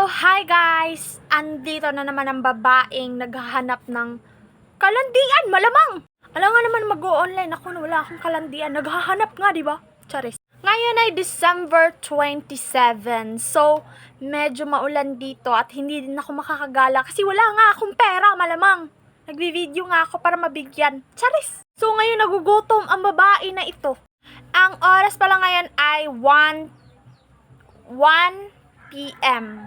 Hi guys! Andito na naman ang babaeng naghahanap ng kalandian, malamang! Alam nga naman mag-o-online ako na wala akong kalandian. Naghahanap nga, di ba? Charis. Ngayon ay December 27. So, medyo maulan dito at hindi din ako makakagala kasi wala nga akong pera, malamang. Nagbi-video nga ako para mabigyan. Charis. So, ngayon nagugutom ang babae na ito. Ang oras pala ngayon ay 1 p.m.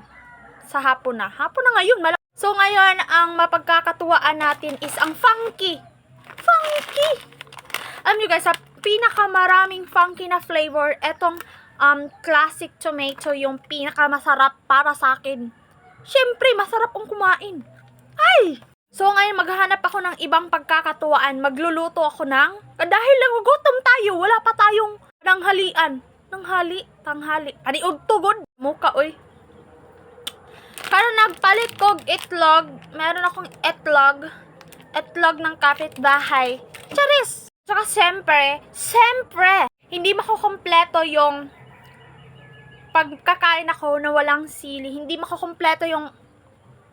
sa hapon na. Hapon na ngayon. So ngayon, ang mapagkakatuwaan natin is ang funky. Funky! Alam nyo guys, sa pinakamaraming funky na flavor, etong classic tomato yung pinakamasarap para sa akin. Syempre, masarap ang kumain. Ay! So ngayon, maghahanap ako ng ibang pagkakatuwaan. Magluluto ako ng, dahil nagugutom tayo, wala pa tayong tanghalian. Tanghali. Paniod tugod. Muka, oy. Karon nagpalit kog itlog. Meron akong itlog ng kapitbahay. Charis! Tsaka siyempre, hindi makukumpleto yung pagkakain ako na walang sili. Hindi makukumpleto yung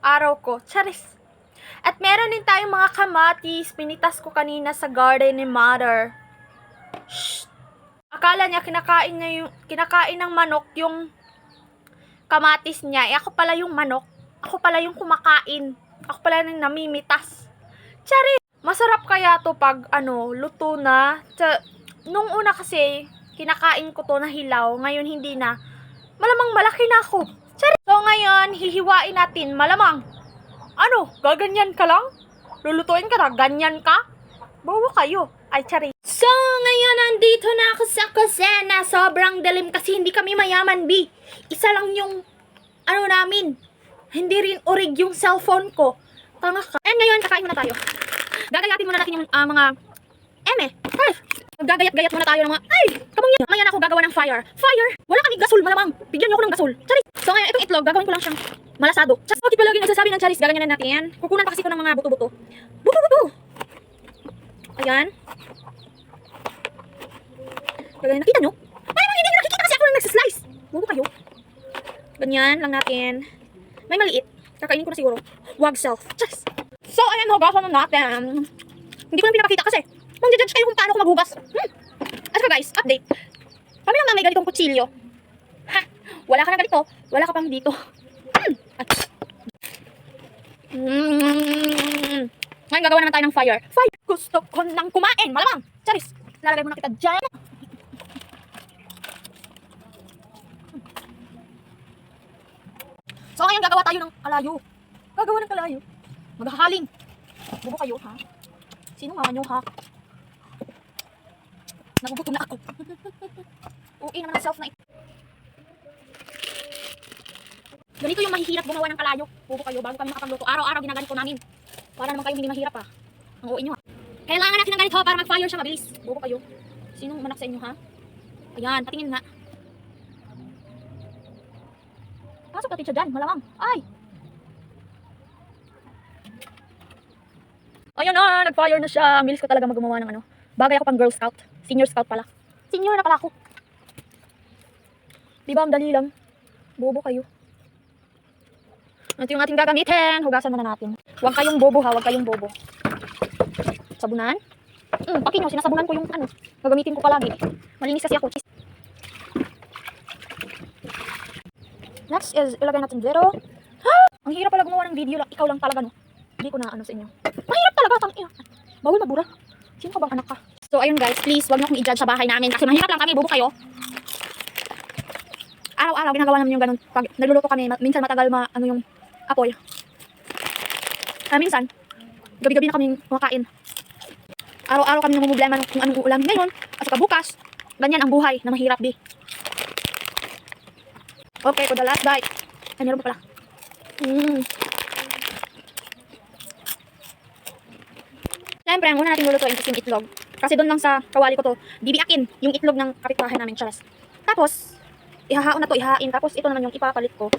araw ko. Charis! At meron din tayong mga kamatis. Pinitas ko kanina sa garden ni mother. Shh! Akala niya kinakain ng manok yung kamatis niya. Ako pala yung manok. Ako pala yung kumakain. Ako pala yung namimitas. Tsari! Masarap kaya to pag luto na. Nung una kasi, kinakain ko to na hilaw. Ngayon hindi na. Malamang malaki na ako. Tsari! So ngayon, hihiwain natin. Malamang. Gaganyan ka lang? Lulutuin ka na? Ganyan ka? Bawa kayo. Ay, tsari. So, ngayon, nandito na ako sa kusina. Sobrang dilim kasi hindi kami mayaman, B. Isa lang yung, namin. Hindi rin orig yung cellphone ko. Tanga ka. And ngayon, kakain muna tayo. Gagayatin muna natin yung mga eme. Ay! Gagayat-gayat muna tayo ng mga, kamang yun. Ngayon ako gagawa ng fire. Fire! Wala kami gasol, malamang. Bigyan niyo ako ng gasol. Charis! So, ngayon, itong itlog, gagawin ko lang siyang malasado. Charis! Bakit palagi nagsasabi ng charis? Gaganyanin natin. Kukunan pa kasi ko ng mga buto-buto. Buto-buto! Ayan. Gagawin, nakita nyo? Parang hindi nyo nakikita kasi ako lang nagsaslice. Bubo kayo. Ganyan lang natin. May maliit. Kakainin ko na siguro. Wag self. Just. So, ayan, hugasan na natin. Hindi ko lang pinapakita kasi mang-judge kayo kung paano ko maghugas. At saka guys, update. Kami lang may ganitong kutsilyo. Ha? Wala ka na ganito. Wala ka pang dito. Ngayon gagawa naman tayo ng fire. Fire! Gusto ko nang kumain. Malamang. Charis. Lalagay mo na kita dyan. So ngayon gagawa tayo ng kalayo. Gagawa ng kalayo. Maghahaling. Bubo kayo, ha? Sino mama nyo, ha? Nagugutom na ako. Uwi naman ang self na ito. Ganito yung mahihirap gumawa ng kalayo. Bubo kayo, bago kami makapagluto. Araw-araw ginaganito namin. Para naman kayo hindi mahirap, ha? Ang uwi nyo, ha? Kailangan natin ng ganito para mag-fire siya mabilis. Bubo kayo. Sinong manak sa inyo, ha? Ayan, patingin nga. Pasok natin siya dyan, malamang. Ay! Ayun na, nag-fire na siya. Bilis ko talaga magawa ng Bagay ako pang Girl Scout. Senior Scout pala. Senior na pala ako. Diba, ang dali lang. Bobo kayo. Ito yung ating gagamitin. Hugasan muna natin. Huwag kayong bobo, ha. Huwag kayong bobo. Sabunan. Paki nyo, sinasabunan ko yung gagamitin ko palagi. Malinis kasi ako. Next is, ilagay natin 0. Ang hirap pala gumawa ng video. Ikaw lang talaga, no? Hindi ko na sa inyo. Mahirap talaga. Bawal mabura. Sino ka bang anak ka? So, ayun guys. Please, wag niyo akong i-judge sa bahay namin. Kasi mahirap lang kami. Bubo kayo. Araw-araw, ginagawa namin yung ganun. Pag nagluluto kami, minsan matagal yung apoy. Minsan, gabi-gabi na kami kumakain. Araw-araw kami namumblema kung anong uulam ngayon. At saka bukas, ganyan ang buhay na mahirap, di. Okay, for the last bite. Ay, meron pa pala. Siyempre, ang una natin lulutuin is yung itlog. Kasi doon lang sa kawali ko to, bibiakin yung itlog ng kapitbahay namin, Charas. Tapos, ihahaon na to, ihahain. Tapos, ito naman yung ipapalit ko.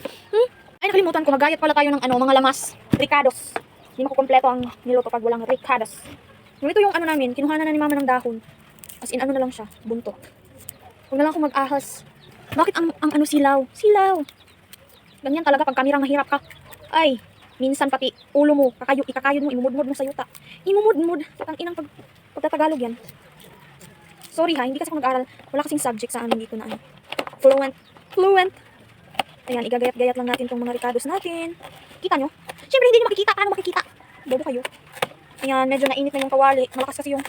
Ay, nakalimutan ko, magayat pala tayo ng mga lamas, ricados. Hindi makukompleto ang niluto pag walang ricados. Ito yung namin, kinuhanan na ni mama ng dahon. As in, na lang siya, buntot. Huwag na lang akong mag-ahas. Bakit ang silaw? Silaw! Ganyan talaga pag kamerang mahirap ka. Ay, minsan pati ulo mo, ikakayod mo, imumudmud mo sa yuta. Imumudmud, patang inang pagtatagalog yan. Sorry ha, hindi kasi ako nag-aral. Wala kasing subject sa amin dito na ano. Fluent. Ayan, igagayat-gayat lang natin tong mga ricados natin. Kita nyo? Siyempre hindi nyo makikita. Paano makikita? Bobo kayo. Ayan, medyo nainit na yung kawali. Malakas kasi yung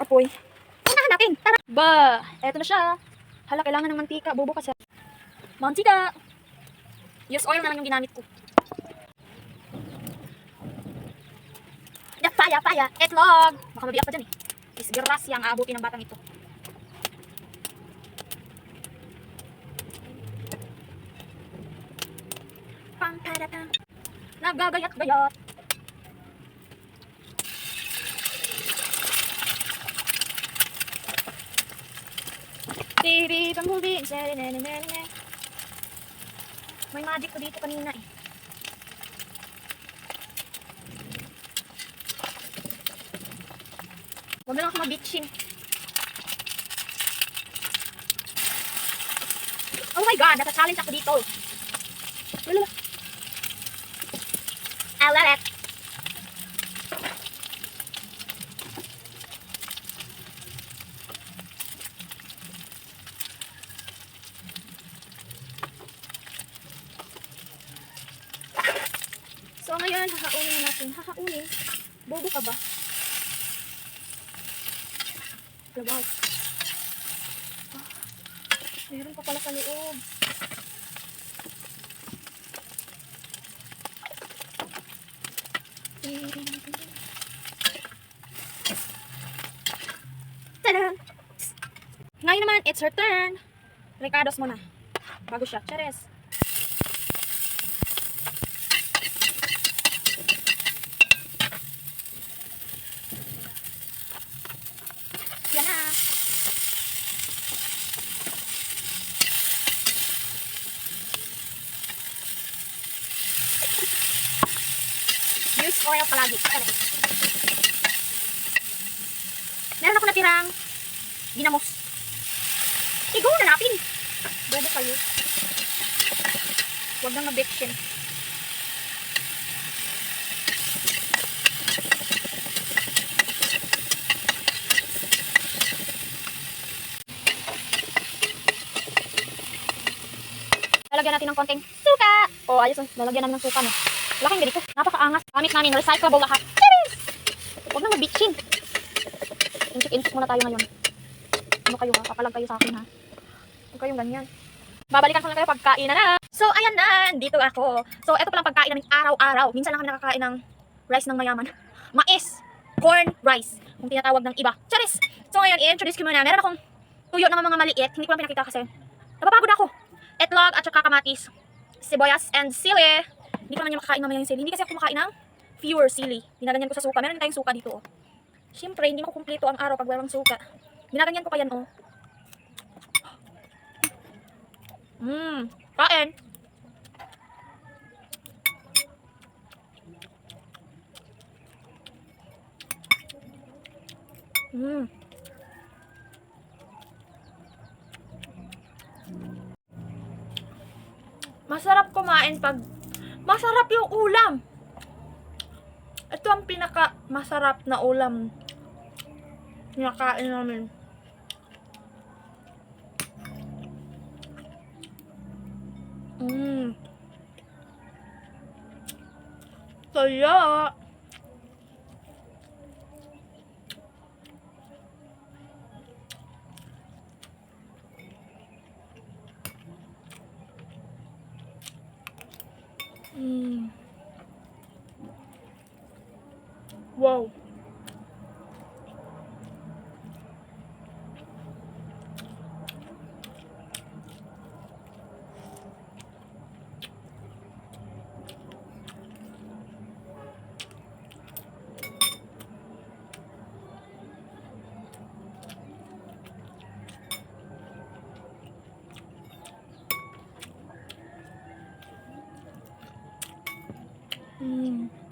apoy. Unahan natin. Tara. Ba, eto na siya. Hala, kailangan ng mantika. Bobo ka siya. Mantika. Use oil na lang yung ginamit ko. Paya. Etlog. Baka mabiyak pa dyan eh. Disgrasya ang aabutin ng batang ito. Pam. Nagagayat-gayat. May magic ko dito kanina eh. Huwag na lang ako mag-bitchin. Oh my god, nasa-challenge ako dito. Lala. I love it. So ngayon, hahaunin natin. Hahaunin? Bobo ka ba? Wow. Meron pa pala sa loob. Tada! Ngayon naman, it's her turn. Ricados muna. Bago siya. Chares. Yan na. Use oil palagi. Meron ako natirang ginamos. Igo na natin. Bobo kayo. Huwag nang mag-bitchin. Lalagyan natin ng konting suka. Oh, ayos. Lalagyan namin ng suka, no? Laking ganito. Napakaangas. Gamit namin. Recyclable lahat. Cheers! Huwag nang mag-bitchin. Inchik-inchik muna tayo ngayon. Ano kayo ha? Papalag kayo sa akin ha? Huwag kayong ganyan. Babalikan ko lang kayo pagkain na. So, ayan na. Dito ako. So, ito palang pagkain namin araw-araw. Minsan lang kami nakakain ng rice ng mayaman. Mais. Corn rice. Kung tinatawag ng iba. Charis! So, ngayon, i-introduce ko muna. Meron akong tuyo ng mga maliit. Hindi ko lang pinakita kasi napapagod ako. Etlog at saka kamatis. Sibuyas and sili. Hindi ko naman yung makakain mamaya yung sili. Hindi kasi ako kumakain ng pure sili. Ginaganyan ko sa suka. Meron tayong suka dito. Oh. Siyempre, hindi makukumpleto ang araw pag walang suka. Ginaganyan ko pa yan, oh. Kain. Masarap kumain pag masarap yung ulam. Ito ang pinaka masarap na ulam na kain namin. Kaya wow. Mm.